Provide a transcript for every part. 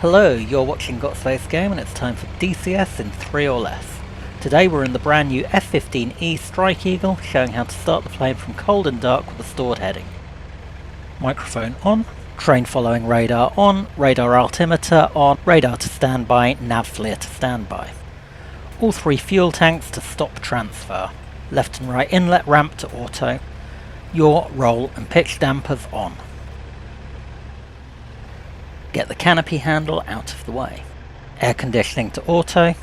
Hello, you're watching Got Space Game and it's time for DCS in 3 or less. Today we're in the brand new F15e Strike Eagle, showing how to start the plane from cold and dark with a stored heading. Microphone on, train following radar on, radar altimeter on, radar to standby, nav FLIR to standby. All 3 fuel tanks to stop transfer. Left and right inlet ramp to auto. Yaw, roll and pitch dampers on. Get the canopy handle out of the way. Air conditioning to auto.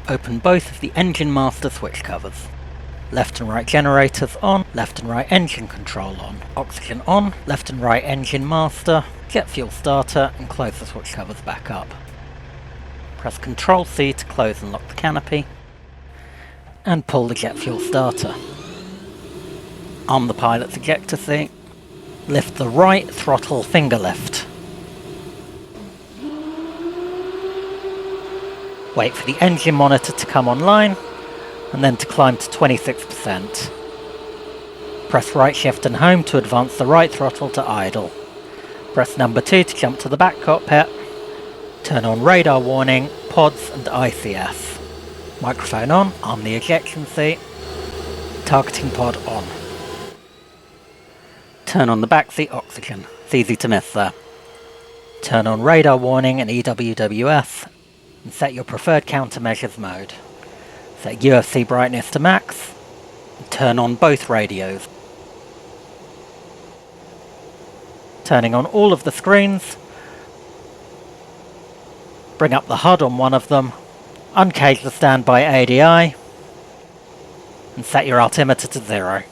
Open both of the engine master switch covers. Left and right generators on, left and right engine control on. Oxygen on, left and right engine master, jet fuel starter and close the switch covers back up. Press Ctrl C to close and lock the canopy. And pull the jet fuel starter. Arm the pilot's ejector seat. Lift the right throttle finger lift. Wait for the engine monitor to come online, and then to climb to 26%. Press right shift and home to advance the right throttle to idle. Press number 2 to jump to the back cockpit. Turn on radar warning, pods and ICS. Microphone on, arm the ejection seat. Targeting pod on. Turn on the backseat oxygen, it's easy to miss there. Turn on radar warning and EWWS. And set your preferred countermeasures mode. Set UFC brightness to max, and turn on both radios. Turning on all of the screens, bring up the HUD on one of them, uncage the standby ADI, and set your altimeter to 0.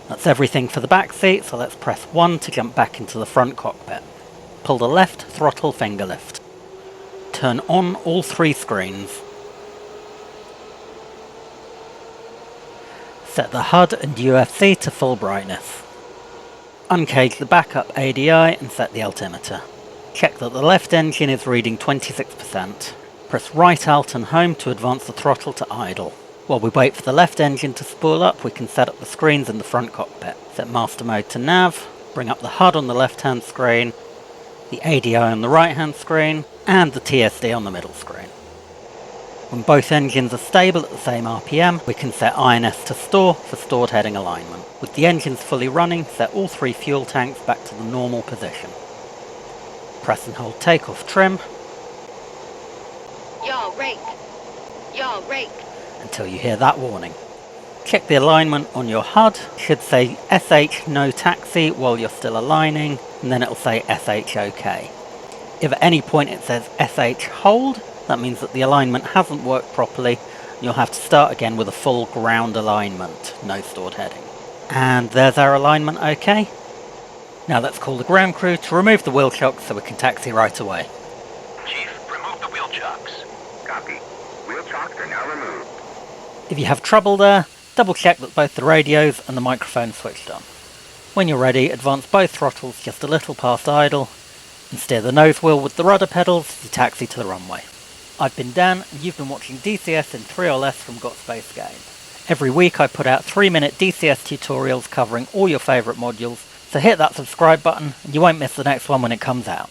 That's everything for the back seat, so let's press 1 to jump back into the front cockpit. Pull the left throttle finger lift. Turn on all 3 screens. Set the HUD and UFC to full brightness. Uncage the backup ADI and set the altimeter. Check that the left engine is reading 26%. Press right alt and home to advance the throttle to idle. While we wait for the left engine to spool up, we can set up the screens in the front cockpit. Set master mode to nav, bring up the HUD on the left hand screen, the ADI on the right hand screen, and the TSD on the middle screen. When both engines are stable at the same RPM, we can set INS to store for stored heading alignment. With the engines fully running, set all 3 fuel tanks back to the normal position. Press and hold takeoff trim. Yaw rake. Yaw rake. Until you hear that warning. Check the alignment on your HUD. It should say SH no taxi while you're still aligning, and then it'll say SH OK. If at any point it says SH hold, that means that the alignment hasn't worked properly, and you'll have to start again with a full ground alignment, no stored heading. And there's our alignment OK. Now let's call the ground crew to remove the wheel chocks so we can taxi right away. Chief, remove the wheel chocks. Copy. Wheel chocks are now removed. If you have trouble there, double check that both the radios and the microphone switched on. When you're ready, advance both throttles just a little past idle, and steer the nose wheel with the rudder pedals to taxi to the runway. I've been Dan, and you've been watching DCS in 3 or less from Got Space Game. Every week I put out 3-minute DCS tutorials covering all your favourite modules, so hit that subscribe button and you won't miss the next one when it comes out.